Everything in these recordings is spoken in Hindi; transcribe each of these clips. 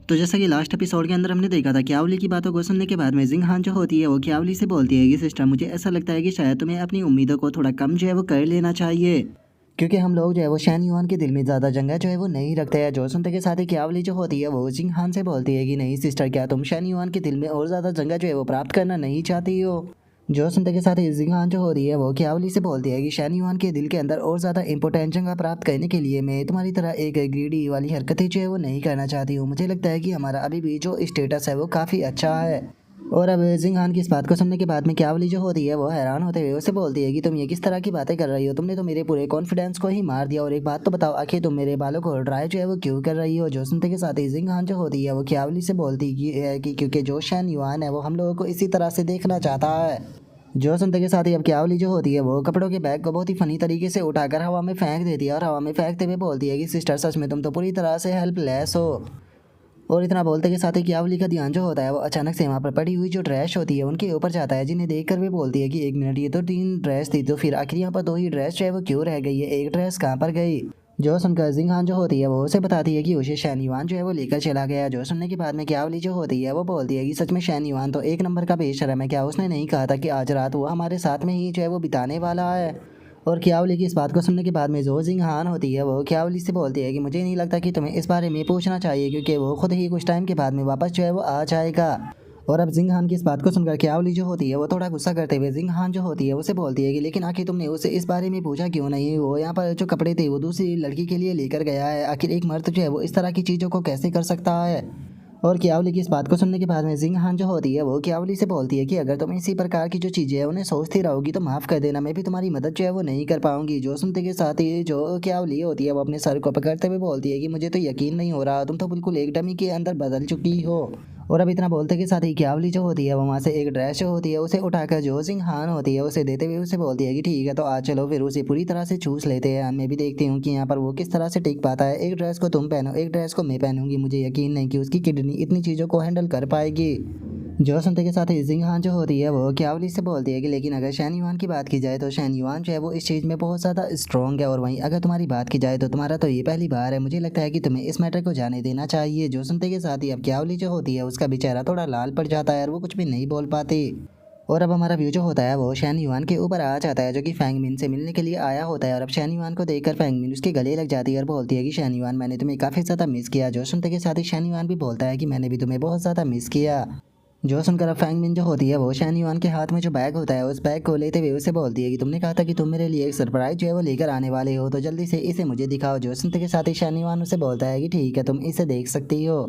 तो जैसा कि लास्ट एपिसोड के अंदर हमने देखा था, क्यावली की बातों को सुनने के बाद में जिंग हान जो होती है वो क्यावली से बोलती है कि सिस्टर, मुझे ऐसा लगता है कि शायद तुम्हें अपनी उम्मीदों को थोड़ा कम जो है वो कर लेना चाहिए, क्योंकि हम लोग जो है वो शैन युआन के दिल में ज़्यादा जगह जो है वो नहीं रखते हैं। जो सुनते के साथ ही क्यावली जो होती है वो जिंग हान से बोलती है कि नहीं सिस्टर, क्या तुम शैन युआन के दिल में और ज़्यादा जगह जो है वो प्राप्त करना नहीं चाहती हो। जो सुनते के साथ ही जिंग हान जो होती है वो क्यावली से बोलती है कि शैन युआन के दिल के अंदर और ज़्यादा इंपॉर्टेंट जगह प्राप्त करने के लिए मैं तुम्हारी तरह एक ग्रीडी वाली हरकतें जो है वो नहीं करना चाहती हूँ। मुझे लगता है कि हमारा अभी भी जो स्टेटस है वो काफ़ी अच्छा है। और अब जिंग हान की इस बात को सुनने के बाद में क्यावली जो होती है वो हैरान होते हुए उसे बोलती है कि तुम ये किस तरह की बातें कर रही हो, तुमने तो मेरे पूरे कॉन्फिडेंस को ही मार दिया। और एक बात तो बताओ, आखिर तुम मेरे बालों को ड्राई जो है वो क्यों कर रही हो। जो सुनते के साथ ही जिंग हान जो होती है वो क्यावली से बोलती है कि क्योंकि जो शैन युआन है वो हम लोगों को इसी तरह से देखना चाहता है। जो सुनते के साथ ही अब क्यावली जो होती है वो कपड़ों के बैग को बहुत ही फनी तरीके से उठाकर हवा में फेंक देती है और हवा में फेंकते हुए बोलती है कि सिस्टर, सच में तुम तो पूरी तरह से हेल्पलेस हो। और इतना बोलते के साथ ही क्यावली का ध्यान जो होता है वो अचानक से वहाँ पर पड़ी हुई जो ड्रेस होती है उनके ऊपर जाता है, जिन्हें देखकर वे बोलती है कि एक मिनट, ये तो 3 ड्रेस थी, तो फिर आखिर यहाँ पर 2 ही ड्रेस जो है वो क्यों रह गई है, एक ड्रेस कहाँ पर गई। जो सुनकर जिंग हान जो होती है वो उसे बताती है कि उसे शैन युआन जो है वो लेकर चला गया। जो सुनने के बाद में क्यावली जो होती है वो बोलती है कि सच में शैन युआन तो एक नंबर का बेशर्म है, क्या उसने नहीं कहा था कि आज रात वो हमारे साथ में ही जो है वो बिताने वाला है। और क्यावली की इस बात को सुनने के बाद में जो जिंग हान होती है वो क्यावली से बोलती है कि मुझे नहीं लगता कि तुम्हें इस बारे में पूछना चाहिए, क्योंकि वो खुद ही कुछ टाइम के बाद में वापस जो है वो आ जाएगा। और अब जिंग हान की इस बात को सुनकर क्यावली जो होती है वो थोड़ा गुस्सा करते हुए जिंग हान जो होती है उसे बोलती है कि लेकिन आखिर तुमने उसे इस बारे में पूछा क्यों नहीं, वो यहाँ पर जो कपड़े थे वो दूसरी लड़की के लिए लेकर गया है, आखिर एक मर्द जो है वो इस तरह की चीज़ों को कैसे कर सकता है। और क्यावली की इस बात को सुनने के बाद में जिंग हान जो होती है वो क्यावली से बोलती है कि अगर तुम इसी प्रकार की जो चीज़ें हैं उन्हें सोचती रहोगी तो माफ़ कर देना, मैं भी तुम्हारी मदद जो है वो नहीं कर पाऊंगी। जो सुनते के साथ ही जो क्यावली होती है वो अपने सर को पकड़ते हुए बोलती है कि मुझे तो यकीन नहीं हो रहा, तुम तो बिल्कुल एक डमी के अंदर बदल चुकी हो। और अब इतना बोलते के साथ ही क्यावली जो होती है वो वहाँ से एक ड्रेस जो होती है उसे उठाकर जो जिंग हान होती है उसे देते हुए उसे बोलती है कि ठीक है, तो आज चलो फिर उसे पूरी तरह से चूस लेते हैं, मैं भी देखती हूँ कि यहाँ पर वो किस तरह से टिक पाता है। एक ड्रेस को तुम पहनो, एक ड्रेस को मैं पहनूंगी, मुझे यकीन नहीं कि उसकी किडनी इतनी चीज़ों को हैंडल कर पाएगी। जो सुनते के साथ ही जिंग हान जो होती है वो क्यावली से बोलती है कि लेकिन अगर शैन युआन की बात की जाए तो शैन युआन जो है वो इस चीज़ में बहुत ज़्यादा स्ट्रॉन्ग है, और वहीं अगर तुम्हारी बात की जाए तो तुम्हारा तो ये पहली बार है, मुझे लगता है कि तुम्हें इस मैटर को जाने देना चाहिए। जो सुनते के साथ ही अब क्यावली जो होती है उसका बेचारा थोड़ा लाल पड़ जाता है और वो कुछ भी नहीं बोल पाती। और अब हमारा व्यू जो होता है वो शैन युआन के ऊपर आ जाता है, जो कि फैंग मिन से मिलने के लिए आया होता है। और अब शैन युआन को देखकर फैंग मिन उसके गले लग जाती है और बोलती है कि शैन युआन, मैंने तुम्हें काफ़ी ज़्यादा मिस किया। जो सुनते के साथ ही शैन युआन भी बोलता है कि मैंने भी तुम्हें बहुत ज़्यादा मिस किया। जो सुनकर अब फैंग मिन जो होती है वो शैन युआन के हाथ में जो बैग होता है उस बैग को लेते हुए उसे बोलती है कि तुमने कहा था कि तुम मेरे लिए एक सरप्राइज जो है वो लेकर आने वाले हो, तो जल्दी से इसे मुझे दिखाओ। जो सुनते के साथ ही शैन युआन उसे बोलता है कि ठीक है, तुम इसे देख सकती हो।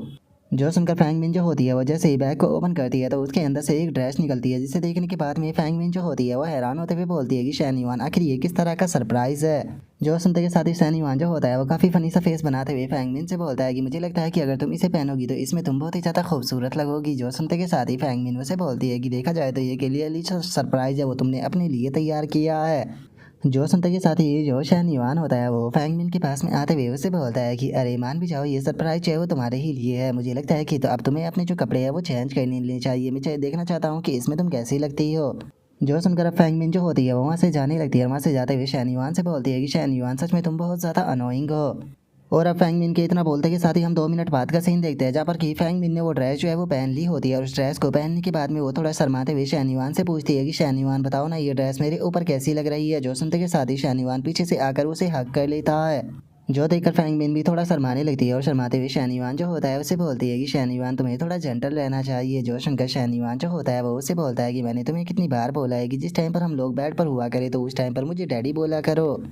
जो सुनकर फैंग मिन जो होती है वो जैसे ही बैग को ओपन करती है तो उसके अंदर से एक ड्रेस निकलती है, जिसे देखने के बाद में फैंग मिन जो होती है वो हैरान होते हुए बोलती है कि शैन युआन, आखिर ये किस तरह का सरप्राइज है। जो सुनते के साथ ही शैन युआन जो होता है वो काफ़ी फनी सा फेस बनाते हुए फैंग मिन से बोलता है कि मुझे लगता है कि अगर तुम इसे पहनोगी तो इसमें तुम बहुत ही ज़्यादा खूबसूरत लगोगी। जो सुनते के साथ ही फैंग मिन उसे बोलती है कि देखा जाए तो ये के लिए सरप्राइज है वो तुमने अपने लिए तैयार किया है। जो सुनते के साथ ही जो शैन युआन होता है वो फैंग मिन के पास में आते हुए उससे बोलता है कि अरे मान भी जाओ, ये सरप्राइज है वो तुम्हारे ही लिए है, मुझे लगता है कि तो अब तुम्हें अपने जो कपड़े हैं वो चेंज करने लेने चाहिए, मैं देखना चाहता हूँ कि इसमें तुम कैसी लगती हो। जो सुनकर अब फैंग मिन जो होती है वो वहाँ से जाने लगती है, और वहाँ से जाते हुए शैन युआन से बोलती है कि शैन युआन, सच में तुम बहुत ज़्यादा अनोइंग हो। और अब फैंग मिन के इतना बोलते के साथ ही हम 2 मिनट बाद का सीन देखते हैं, जहाँ पर कि फैंग मिन ने वो ड्रेस जो है वो पहन ली होती है, और उस ड्रेस को पहनने के बाद में वो थोड़ा शर्माते हुए शैन युआन से पूछती है कि शैन युआन बताओ ना, ये ड्रेस मेरे ऊपर कैसी लग रही है। जो सुनते के साथ ही शैन युआन पीछे से आकर उसे हक कर लेता है। जो देखकर फैंग मिन भी थोड़ा शर्माने लगती है, और शर्माते हुए शैन युआन जो होता है उसे बोलती है कि शैन युआन, तुम्हें थोड़ा जेंटल रहना चाहिए। जो सुनकर शैन युआन जो होता है वो उसे बोलता है कि मैंने तुम्हें कितनी बार बोला है कि जिस टाइम पर हम लोग बेड पर हुआ करें तो उस टाइम पर मुझे डैडी बोला करो।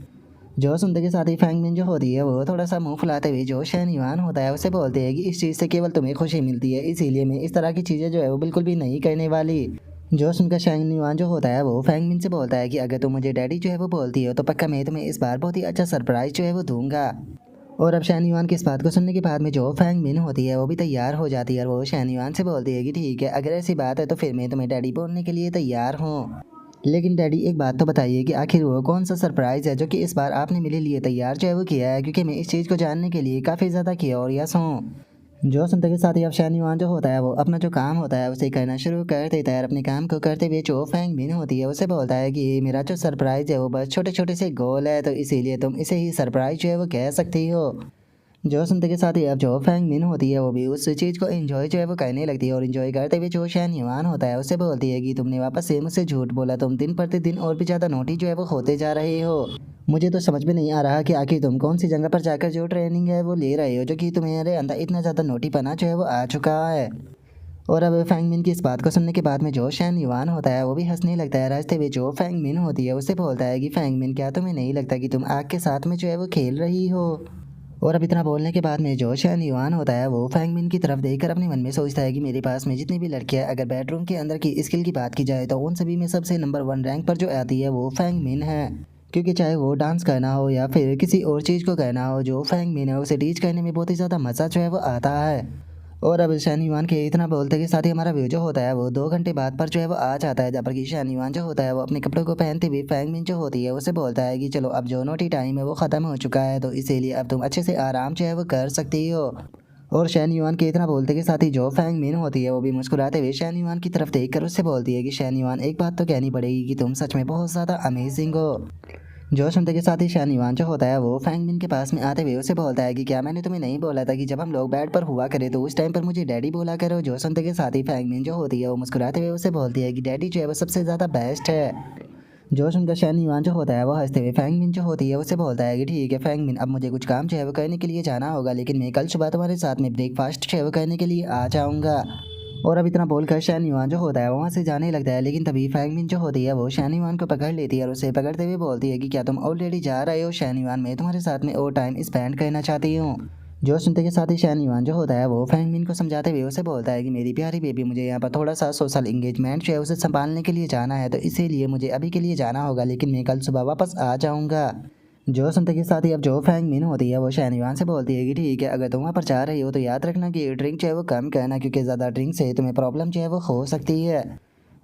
जो सुनते के साथ ही फैंग मिन जो होती है वो थोड़ा सा मुंह फुलाते हुए जो शैन युआन होता है उसे बोलते हैं कि इस चीज़ से केवल तुम्हें खुशी मिलती है, इसीलिए मैं इस तरह की चीज़ें जो है वो बिल्कुल भी नहीं करने वाली। जो सुनकर शैन युआन जो होता है वो फैंग मिन से बोलता है कि अगर तुम मुझे डैडी जो है वो बोलती हो तो पक्का मैं तुम्हें इस बार बहुत ही अच्छा सरप्राइज जो है वो दूंगा। और अब शैन युआन की इस बात को सुनने के बाद में जो फैंग मिन होती है वो भी तैयार हो जाती है, और वो शैन युआन से बोलती है कि ठीक है, अगर ऐसी बात है तो फिर मैं तुम्हें डैडी बोलने के लिए तैयार हूँ। लेकिन डैडी, एक बात तो बताइए कि आखिर वो कौन सा सरप्राइज़ है जो कि इस बार आपने मेरे लिए तैयार जो है वो किया है, क्योंकि मैं इस चीज़ को जानने के लिए काफ़ी ज़्यादा क्यूरियस हूँ। जो सुनते के साथ ही अब शैन युआन जो होता है वो अपना जो काम होता है उसे करना शुरू कर देता है, और अपने काम को करते हुए जो फैंग मिन होती है उसे बोलता है कि मेरा जो सरप्राइज़ है वो बस छोटे छोटे से गोल है, तो इसीलिए तुम इसे ही सरप्राइज जो है वो कह सकती हो। जो सुनते के साथ ही अब जो फैंग मिन होती है वो भी उस चीज़ को एंजॉय जो है वो करने लगती है और एंजॉय करते हुए जो शैन युआन होता है उससे बोलती है कि तुमने वापस से मुझसे झूठ बोला, तुम दिन प्रतिदिन और भी ज़्यादा नोटी जो है वो होते जा रहे हो। मुझे तो समझ में नहीं आ रहा कि आखिर तुम कौन सी जगह पर जाकर जो ट्रेनिंग है वो ले रहे हो, जो कि तुम्हारे अंदर इतना ज़्यादा नोटीपना जो है वो आ चुका है। और अब फैंग मिन की इस बात को सुनने के बाद में जो शैन युआन होता है वो भी हंसने लगता है। रास्ते में जो फैंग मिन होती है उससे बोलता है कि फैंग मिन, क्या तुम्हें नहीं लगता कि तुम आग के साथ में जो है वो खेल रही हो। और अब इतना बोलने के बाद में जो शैन युआन होता है वो फैंग मिन की तरफ देखकर अपने मन में सोचता है कि मेरे पास में जितनी भी लड़कियां, अगर बेडरूम के अंदर की स्किल की बात की जाए तो उन सभी में सबसे नंबर 1 रैंक पर जो आती है वो फैंग मिन है। क्योंकि चाहे वो डांस करना हो या फिर किसी और चीज़ को करना हो, जो फैंग मिन है उसे टीच करने में बहुत ही ज़्यादा मज़ा जो है वो आता है। और अब शनिवार के इतना बोलते के साथ ही हमारा व्यू जो होता है वो 2 घंटे बाद पर जो है वो आ जाता है, जहाँ पर कि शनिवार जो होता है वो अपने कपड़ों को पहनते हुए फैंग मिन जो होती है उसे बोलता है कि चलो अब जो नोटी टाइम है वो ख़त्म हो चुका है, तो इसीलिए अब तुम अच्छे से आराम जो है वो कर सकती हो। और शैनयुआन के इतना बोलते के साथ ही जो फैंग मिन होती है वो भी मुस्कुराते हुए शैनयुआन की तरफ देखकर उससे बोलती है कि शैनयुआन, एक बात तो कहनी पड़ेगी कि तुम सच में बहुत ज़्यादा अमेजिंग हो। जो सुनते के साथ ही शैनयुआन जो होता है वो फैंग मिन के पास में आते हुए उसे बोलता है कि क्या मैंने तुम्हें नहीं बोला था कि जब हम लोग बेड पर हुआ करें तो उस टाइम पर मुझे डैडी बोला करो। जो सुनते के साथ ही फैंग मिन जो होती है वो मुस्कुराते हुए उसे बोलती है कि डैडी जो है वो सबसे ज़्यादा बेस्ट है। जो सुनकर शैनयुआन जो होता है वो हंसते हुए फैंग मिन जो होती है उसे बोलता है कि ठीक है फैंग मिन, अब मुझे कुछ काम जो है वो करने के लिए जाना होगा, लेकिन मैं कल सुबह तुम्हारे साथ में ब्रेकफास्ट जो है वो करने के लिए आ जाऊँगा। और अब इतना बोलकर शैनयुआन जो होता है वो वहाँ से जाने लगता है, लेकिन तभी फैंग मिन जो होती है वो शैनयुआन को पकड़ लेती है और उसे पकड़ते हुए बोलती है कि क्या तुम ऑलरेडी जा रहे हो शैनयुआन, मैं तुम्हारे साथ में और टाइम स्पेंड करना चाहती हूँ। जो सुनते के साथ ही शैनयुआन जो होता है वो फैंग मिन को समझाते हुए उसे बोलता है कि मेरी प्यारी बेबी, मुझे यहाँ पर थोड़ा सा सोशल इंगेजमेंट जो है उसे संभालने के लिए जाना है, तो इसीलिए मुझे अभी के लिए जाना होगा, लेकिन मैं कल सुबह वापस आ जाऊँगा। जो सुनते के साथ ही अब जो फैंग मिन होती है वो शैनयुआन से बोलती है कि ठीक है, अगर तुम वहाँ पर जा रही हो तो याद रखना कि ड्रिंक जो है वो कम करना, क्योंकि ज़्यादा ड्रिंक से तुम्हें प्रॉब्लम जो है वो हो सकती है।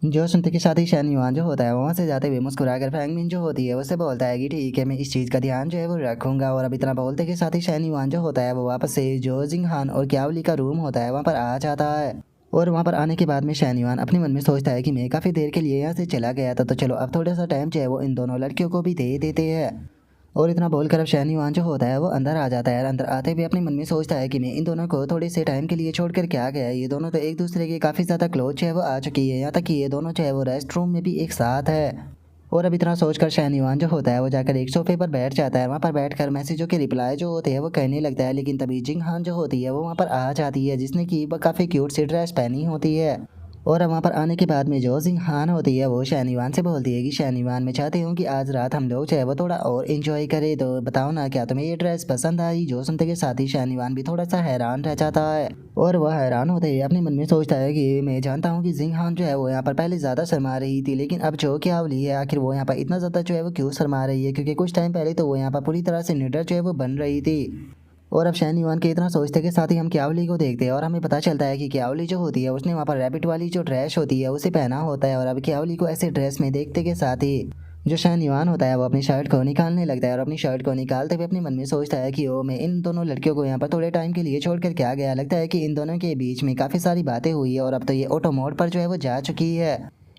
जो सुनते के साथ ही शैनयुआन जो होता है वहाँ से जाते हुए मुस्कुराकर फैंग मिन जो होती है उससे बोलता है कि ठीक है, मैं इस चीज़ का ध्यान जो है वो रखूंगा। और अब इतना बोलते के साथ ही शैनयुआन जो होता है वो वापस से जो जिंगहान और क्यावली का रूम होता है वहाँ पर आ जाता है। और वहाँ पर आने के बाद में शैनयुआन अपने मन में सोचता है कि मैं काफ़ी देर के लिए यहाँ से चला गया था, तो चलो अब थोड़ा सा टाइम जो है वो इन दोनों लड़कियों को भी दे देते हैं। और इतना बोलकर अब शैनयुआन जो होता है वो अंदर आ जाता है और अंदर आते हुए अपने मन में सोचता है कि मैं इन दोनों को थोड़े से टाइम के लिए छोड़कर क्या गया, ये दोनों तो एक दूसरे के काफ़ी ज़्यादा क्लोज है वो आ चुकी है, यहाँ तक कि ये दोनों जो है वो रेस्ट रूम में भी एक साथ है। और अब इतना सोचकर शैनयुआन जो होता है वो जाकर एक सोफे पर बैठ जाता है, वहाँ पर बैठकर मैसेजों के रिप्लाई जो होते हैं वो कहने लगता है, लेकिन तभी जिंगहान जो होती है वो वहाँ पर आ जाती है, जिसने कि काफ़ी क्यूट सी ड्रेस पहनी होती है। और अब वहाँ पर आने के बाद में जो जिंगहान होती है वो शैनयुआन से बोलती है कि शैनयुआन, मैं चाहती हूँ कि आज रात हम लोग जो है वो थोड़ा और इन्जॉय करें, तो बताओ ना क्या तुम्हें ये ड्रेस पसंद आई। जो सुनते के साथ ही शैनयुआन भी थोड़ा सा हैरान रह जाता है और वह हैरान होते ही अपने मन में सोचता है कि मैं जानता हूँ कि जिंगहान जो है वो यहाँ पर पहले ज़्यादा शर्मा रही थी, लेकिन अब जो क्या अवली है आखिर वो यहाँ पर इतना ज़्यादा जो है वो क्यों शर्मा रही है, क्योंकि कुछ टाइम पहले तो वो यहाँ पर पूरी तरह से निडर जो है वो बन रही थी। और अब शैनयुआन के इतना सोचते के साथ ही हम क्यावली को देखते हैं और हमें पता चलता है कि क्यावली जो होती है उसने वहाँ पर रैबिट वाली जो ड्रेस होती है उसे पहना होता है। और अब क्यावली को ऐसे ड्रेस में देखते के साथ ही जो शैनयुआन होता है वो अपनी शर्ट को निकालने लगता है और अपनी शर्ट को निकालते हुए अपने मन में सोचता है कि ओ, मैं इन दोनों लड़कियों को यहाँ पर थोड़े टाइम के लिए छोड़कर क्या गया, लगता है कि इन दोनों के बीच में काफ़ी सारी बातें हुई है और अब तो ये ऑटो मोड पर जो है वो जा चुकी है।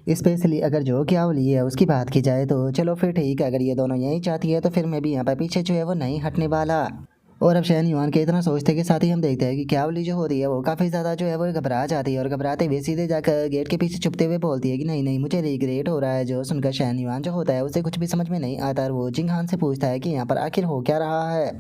स्पेशली अगर जो क्यावली है उसकी बात की जाए तो चलो फिर ठीक है, अगर ये दोनों यही चाहती है तो फिर मैं भी यहाँ पर पीछे जो है वो नहीं हटने वाला। और अब शैनयुआन के इतना सोचते के साथ ही हम देखते हैं कि क्यावली जो होती है वो काफ़ी ज़्यादा जो है वो घबरा जाती है और घबराते हुए सीधे जाकर गेट के पीछे छुपते हुए बोलती है कि नहीं नहीं, मुझे रिग्रेट हो रहा है। जो सुनकर शैनयुआन जो होता है उसे कुछ भी समझ में नहीं आता और वो जिंगहान से पूछता है कि यहाँ पर आखिर हो क्या रहा है।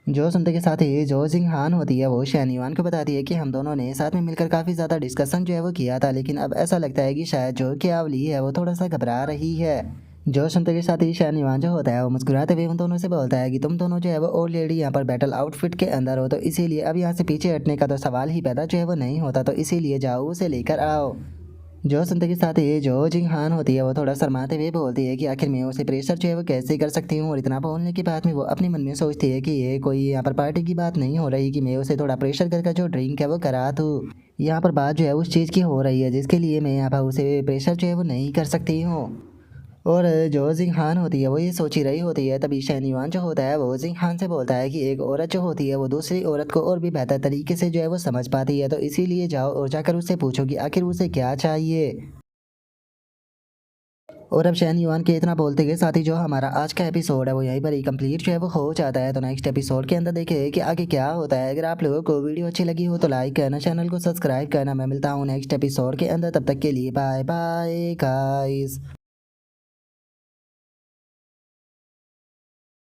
जो सुनते के साथ ही जो जिंगहान होती है वो शैनयुआन को बताती है कि हम दोनों ने साथ में मिलकर काफ़ी ज़्यादा डिस्कशन जो है वो किया था, लेकिन अब ऐसा लगता है कि शायद जो क्यावली है वो थोड़ा सा घबरा रही है। जो सुनते के साथ ही शैनयुआन जो होता है वो मुस्कुराते हुए उन दोनों से बोलता है कि तुम दोनों जो है वो ऑलरेडी यहाँ पर बैटल आउटफिट के अंदर हो, तो इसीलिए अब यहाँ से पीछे हटने का तो सवाल ही पैदा जो है वो नहीं होता, तो इसीलिए जाओ उसे लेकर आओ। जो सुनते के साथ ही जो जिंगहान होती है वो थोड़ा शर्माते हुए बोलती है कि आखिर मैं उसे प्रेशर जो है वो कैसे कर सकती हूँ। और इतना बोलने के बाद में वो अपने मन में सोचती है कि ये कोई यहाँ पर पार्टी की बात नहीं हो रही कि मैं उसे थोड़ा प्रेशर करके जो ड्रिंक है वो करा दूँ। यहाँ पर बात जो है उस चीज़ की हो रही है जिसके लिए मैं यहाँ पर उसे प्रेशर जो है वो नहीं कर सकती हूँ। और जो जिंगहान होती है वो ये सोच ही रही होती है, तभी शैनयुआन जो होता है वो जिंगहान से बोलता है कि एक औरत जो होती है वो दूसरी औरत को और भी बेहतर तरीके से जो है वो समझ पाती है, तो इसीलिए जाओ और जाकर उससे पूछो कि आखिर उसे क्या चाहिए। और अब शैन युआन के इतना बोलते के साथ ही जो हमारा आज का एपिसोड है वो यहीं पर ही कंप्लीट जो है वो हो जाता है। तो नेक्स्ट एपिसोड के अंदर देखें कि आगे क्या होता है। अगर आप लोगों को वीडियो अच्छी लगी हो तो लाइक करना, चैनल को सब्सक्राइब करना। मैं मिलता हूँ नेक्स्ट एपिसोड के अंदर, तब तक के लिए बाय बाय गाइस।